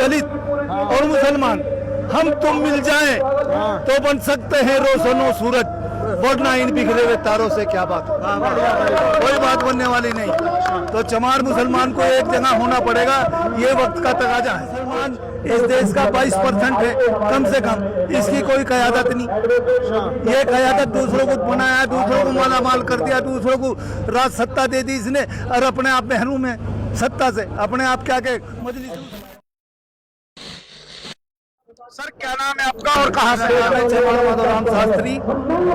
दलित और मुसलमान हम तुम मिल जाएं तो बन सकते हैं रोशनो सूरज, वरना इन बिखरे हुए तारों से क्या बात, कोई बात बनने वाली नहीं। तो चमार मुसलमान को एक जगह होना पड़ेगा, ये वक्त का तकाजा है। मुसलमान इस देश का 22% है कम से कम, इसकी कोई क़यादत नहीं। ये क़यादत दूसरों को बनाया, दूसरों को माला माल कर दिया, दूसरों को राज सत्ता दे दी इसने, और अपने आप महरूम है सत्ता से, अपने आप क्या के मजलिस। सर क्या नाम है आपका और कहाँ से? मैं चमार माधोराम शास्त्री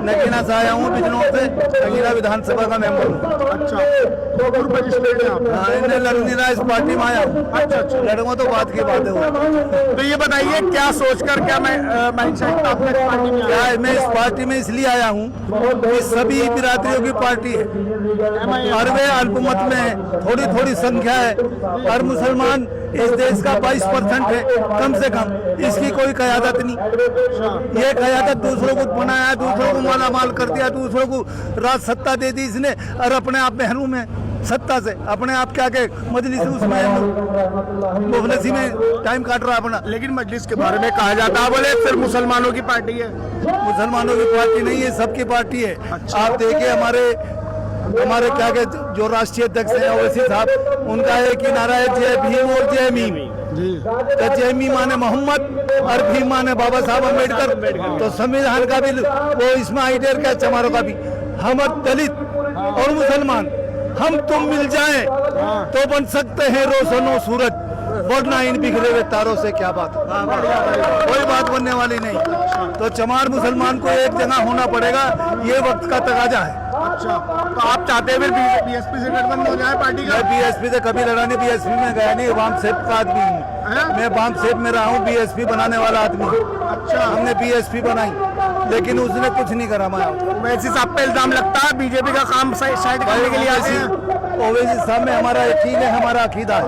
नगीना से आया हूँ, बिजनौर से, नगीना विधानसभा का मेंबर हूँ। अच्छा, तो ग्रुप रजिस्टर्ड है आप? हाँ, इन्हें लड़नी ना, इस पार्टी में आया हूँ। अच्छा अच्छा, लड़ूंगा तो बात की बात है। तो ये बताइए क्या सोचकर, क्या माइंडसेट आपने इस पार्टी में आया? क्या मैं इस पार्टी में इसलिए आया हूँ कि सभी बिरादरियों की पार्टी है और वे अल्पमत में है, थोड़ी थोड़ी संख्या है, और मुसलमान इस देश का 22% है कम से कम, इसकी कोई क़यादत नहीं। ये क़यादत दूसरों को बनाया, दूसरों को माला माल कर दिया, दूसरों को राज सत्ता दे दी इसने, और अपने आप महरूम है सत्ता से, अपने आप क्या के मजलिस उसमें मुफलसी में टाइम काट रहा अपना। लेकिन मजलिस के बारे में कहा जाता है, बोले सिर्फ मुसलमानों की पार्टी है। मुसलमानों की पार्टी नहीं है, सबकी पार्टी है। अच्छा। आप देखिए हमारे क्या के जो राष्ट्रीय अध्यक्ष हैं ओवैसी साहब, उनका एक ही नारा है, जय भीम और जय मीम। तो जय मीम माने मोहम्मद और भीम माने बाबा साहब अम्बेडकर। तो संविधान का भी वो इसमें आइडियर का, चमारों का भी, हम दलित और मुसलमान हम तुम मिल जाएं तो बन सकते हैं रोशनो सूरज, वरना इन बिखरे हुए तारों से क्या बात, कोई बात बनने वाली नहीं। तो चमार मुसलमान को एक जगह होना पड़ेगा, ये वक्त का तकाजा है। अच्छा, तो आप चाहते हैं फिर बीएसपी से गठबंधन हो जाए पार्टी का? मैं बीएसपी से कभी लड़ा नहीं, बीएसपी में गया नहीं, वाम सेब का आदमी हूँ मैं, वाम सेब में रहा हूँ, बीएसपी बनाने वाला आदमी। अच्छा, हमने बीएसपी बनाई लेकिन उसने कुछ नहीं करा। ओवैसी साहब पे इल्जाम लगता है बीजेपी का काम साइड करने के लिए आते हैं। ओवैसी साहब में हमारा यकीन है, हमारा अकीदा है,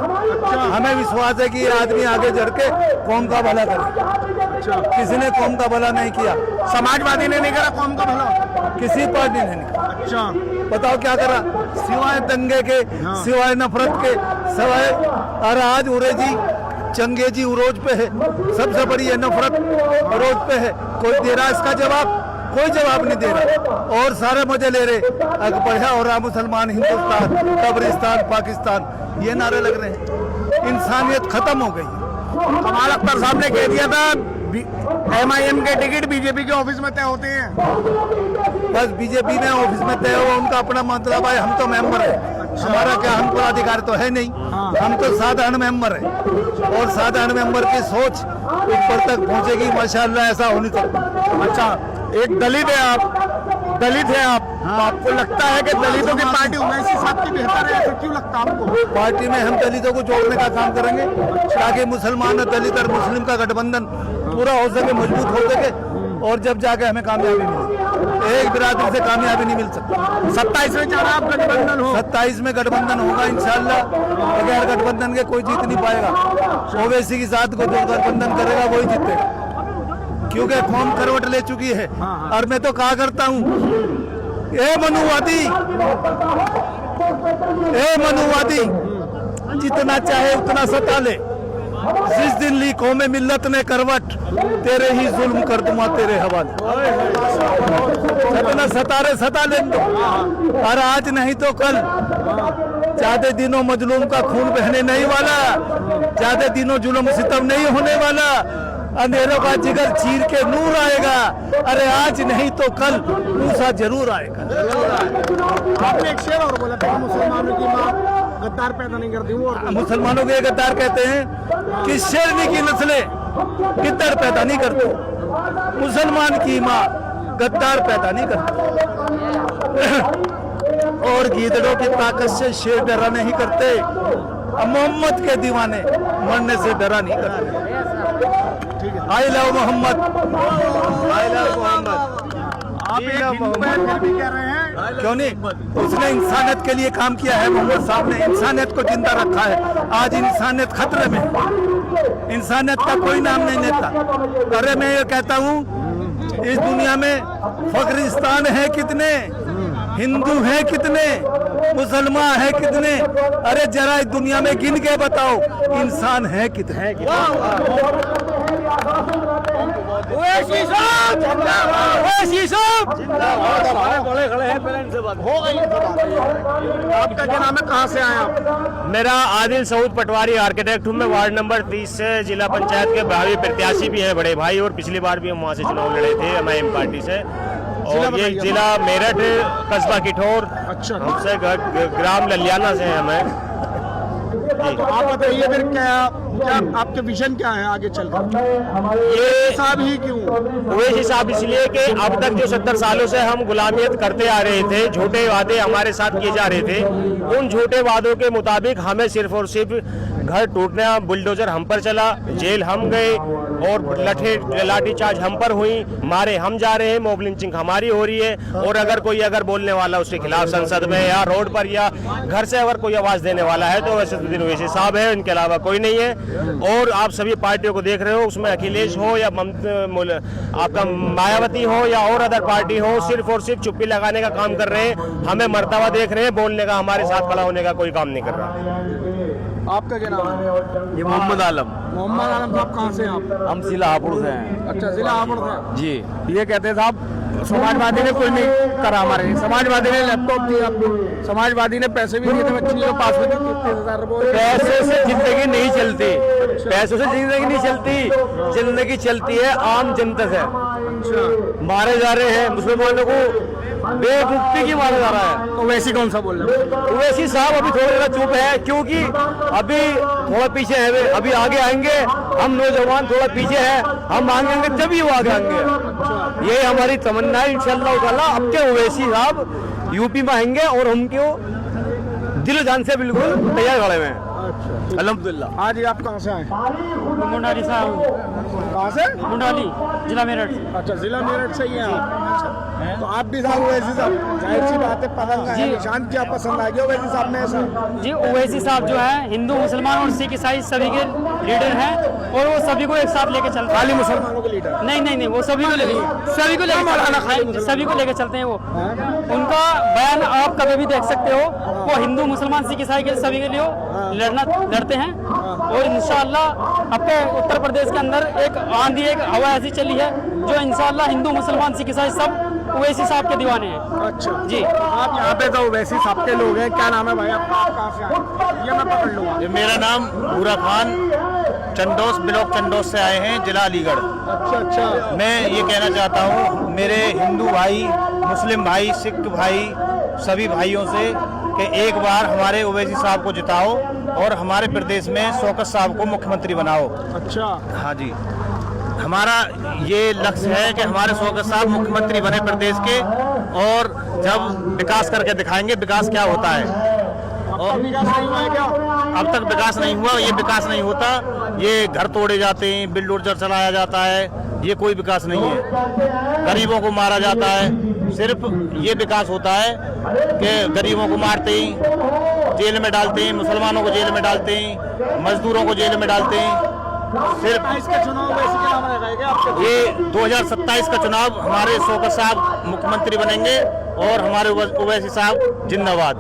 हमें विश्वास है कि ये आदमी आगे चढ़ के कौम का भला करे। किसी ने कौम का भला नहीं किया, समाजवादी ने नहीं करा कौम का भला, किसी पार्टी ने नहीं। अच्छा, बताओ क्या करा, सिवाय दंगे के, सिवाय नफरत के, सिवाय, और आज उरेजी चंगेजी उरोज पे है, सबसे बड़ी है नफरत उरोज पे है। कोई दे रहा इसका जवाब? कोई जवाब नहीं दे रहा, और सारे मजे ले रहे, अगर बढ़िया हो रहा मुसलमान हिंदुस्तान, कब्रिस्तान पाकिस्तान, ये नारे लग रहे हैं। इंसानियत खत्म हो गई। कमाल अख्तर साहब ने कह दिया था MIM के टिकट बीजेपी के ऑफिस में तय होते हैं। बस बीजेपी में ऑफिस में तय हुआ, उनका अपना मतलब है, हम तो मेंबर है। हमारा क्या, हम पदाधिकारी तो है नहीं, हम तो साधारण मेंबर है, और साधारण मेंबर की सोच ऊपर तक पहुंचेगी माशाल्लाह, ऐसा होनी चाहिए। अच्छा, एक दलित है आप, दलित है आप, तो आपको लगता है कि दलितों की पार्टी ओवैसी साहब की बेहतर है, ऐसा क्यों लगता है आपको? पार्टी में हम दलितों को जोड़ने का काम करेंगे ताकि मुसलमान और दलित और मुस्लिम का गठबंधन पूरा हो सके, मजबूत हो सके, और जब जाके हमें कामयाबी मिले। एक बिरादरी से कामयाबी नहीं मिल सकती। 27 में चाह रहा आप गठबंधन हो? 27 में गठबंधन होगा इंशाल्लाह, बगैर गठबंधन के कोई जीत नहीं पाएगा। ओवैसी के साथ को जो गठबंधन करेगा वही जीतेगा, क्योंकि कौम करवट ले चुकी है। और मैं तो कहा करता हूँ, ए मनुवादी जितना चाहे उतना सता ले, जिस दिन ली कौमे मिल्लत ने करवट, तेरे ही जुल्म कर दूंगा तेरे हवाले। जितना सतारे सता ले तो, और आज नहीं तो कल, ज्यादा दिनों मजलूम का खून बहने नहीं वाला, ज्यादा दिनों जुल्म सितम नहीं होने वाला, अंधेरों का जिगर चीर के नूर आएगा। अरे आज नहीं तो कल मूसा जरूर आएगा। आपने एक शेर और बोला था, मुसलमानों की माँ गद्दार पैदा नहीं करती, वो मुसलमानों के गद्दार कहते हैं कि शेरनी की नस्लें गिद्दड़ पैदा नहीं करती, मुसलमान की माँ गद्दार पैदा नहीं करती, और गीदड़ों की ताकत से शेर डरा नहीं करते, मोहम्मद के दीवाने मरने से डरा नहीं करते। I love Mohammad, I love Mohammad. आप एक हिंदू है भी कह रहे हैं, क्यों नहीं? उसने इंसानियत के लिए काम किया है, मोहम्मद साहब ने इंसानियत को जिंदा रखा है। आज इंसानियत खतरे में, इंसानियत का कोई नाम नहीं लेता। अरे मैं ये कहता हूँ, इस दुनिया में फकरिस्तान है कितने, हिंदू हैं कितने, मुसलमान है कितने? अरे जरा इस दुनिया में गिन के बताओ इंसान है कितने? ओवैसी साहब जिंदाबाद, ओवैसी साहब जिंदाबाद। बड़े खड़े हैं, पहले इनसे बात हो गई। आपका क्या नाम है, कहाँ से आए आप? मेरा आदिल सऊद पटवारी आर्किटेक्ट हूँ। मैं वार्ड नंबर 30 से जिला पंचायत के भावी प्रत्याशी भी हैं बड़े भाई, और पिछली बार भी हम वहाँ से चुनाव लड़े थे एमआईएम पार्टी से। और ये जिला मेरठ कस्बा किठौर, अच्छा। हमसे ग्राम ललियाना से हैं हमें। तो आप बताइए फिर क्या आपके विजन क्या है आगे चलकर? ये साहब ही क्यों? ओवैसी साहब इसलिए कि अब तक जो 70 सालों से हम गुलामियत करते आ रहे थे, झूठे वादे हमारे साथ किए जा रहे थे, उन झूठे वादों के मुताबिक हमें सिर्फ और सिर्फ घर टूटना, बुलडोजर हम पर चला, जेल हम गए और लाठीचार्ज हम पर हुई, मारे हम जा रहे हैं, मॉब लिंचिंग हमारी हो रही है। और अगर कोई बोलने वाला उसके खिलाफ संसद में या रोड पर या घर से अगर कोई आवाज देने वाला है तो वैसे ओवैसी साहब है, इनके अलावा कोई नहीं है। और आप सभी पार्टियों को देख रहे हो, उसमें अखिलेश हो या आपका मायावती हो या और अदर पार्टी हो, सिर्फ और सिर्फ चुप्पी लगाने का काम कर रहे हैं, हमें मरता हुआ देख रहे हैं, बोलने का, हमारे साथ खड़ा होने का कोई काम नहीं कर रहा। आपका क्या नाम है? ये मोहम्मद आलम। मोहम्मद आलम साहब कहाँ से हैं आप? हम जिला हापुड़ से हैं। अच्छा, जिला हापुड़ से जी। ये कहते हैं साहब समाजवादी ने कोई नहीं करा हमारे, समाजवादी ने लैपटॉप दिया, समाजवादी ने पैसे भी दिए थे, बच्ची के पास में 30,000 रुपए। पैसे से जिंदगी नहीं चलती, पैसों से जिंदगी नहीं चलती, जिंदगी चलती है आम जनता से। मारे जा रहे हैं मुसलमानों को, बेवकूफी की मारा जा रहा है। तो वैसी कौन सा बोल रहे हैं? ओवैसी साहब अभी थोड़ा जरा चुप है, क्योंकि अभी थोड़ा पीछे है वे, अभी आगे आएंगे। हम नौजवान थोड़ा पीछे है, हम आएंगे तभी वो आगे आएंगे। ये हमारी तमन्ना है इंशाअल्लाह ताला। अब के ओवैसी साहब यूपी में आएंगे और हमको दिल जान से बिल्कुल तैयार खड़े हुए हैं। अल्हम्दुलिल्लाह। हाँ जी, आप कहाँ से आए? मुंडाली साहब। कहाँ से? मुंडाली, जिला मेरठ। अच्छा, जिला मेरठ से ही हैं आप। तो आप भी साहब ओवैसी साहब, जाहिर सी बात है, पसंद है निशान क्या पसंद आ गया ओवैसी साहब ने? ऐसा जी, ओवैसी साहब जो है हिंदू मुसलमान और सिख ईसाई सभी के लीडर हैं, और वो सभी को एक साथ लेके चलते हैं। खाली मुसलमानों के लीडर? नहीं, वो सभी को लेके चलते हैं। वो उनका बयान आप कभी भी देख सकते हो, वो हिंदू मुसलमान सिख ईसाई के सभी के लिए लड़ते हैं। और इंशाअल्लाह अपने उत्तर प्रदेश के अंदर एक आंधी, एक हवा ऐसी चली है जो इंशाअल्लाह हिंदू मुसलमान सिख ईसाई सब ओवैसी साहब के दीवाने हैं। अच्छा जी। आप यहाँ पे तो ओवैसी साहब के लोग हैं, क्या नाम है भाई आपका? आप कहाँ से आए? ये मैं पकड़ लूँगा। मेरा नाम भूरा खान, चंदोस, ब्लॉक चंदोस से आए हैं, जिला अलीगढ़। अच्छा। मैं ये कहना चाहता हूँ मेरे हिंदू भाई, मुस्लिम भाई, सिख भाई, सभी भाइयों से कि एक बार हमारे ओवैसी साहब को जिताओ और हमारे प्रदेश में शौकत साहब को मुख्यमंत्री बनाओ। अच्छा। हाँ जी, हमारा ये लक्ष्य है कि हमारे शौकत साहब मुख्यमंत्री बने प्रदेश के, और जब विकास करके दिखाएंगे विकास क्या होता है। और विकास नहीं हुआ है क्या? अब तक विकास नहीं हुआ, ये विकास नहीं होता, ये घर तोड़े जाते हैं, बिल्डोजर चलाया जाता है, ये कोई विकास नहीं है। गरीबों को मारा जाता है, सिर्फ ये विकास होता है कि गरीबों को मारते ही जेल में डालते हैं, मुसलमानों को जेल में डालते हैं, मजदूरों को जेल में डालते हैं। सिर्फ इसके चुनाव वैसे के नाम रहेगा आपके? ये 2027 का चुनाव हमारे शौकत साहब मुख्यमंत्री बनेंगे और हमारे ओवैसी साहब जिंदाबाद।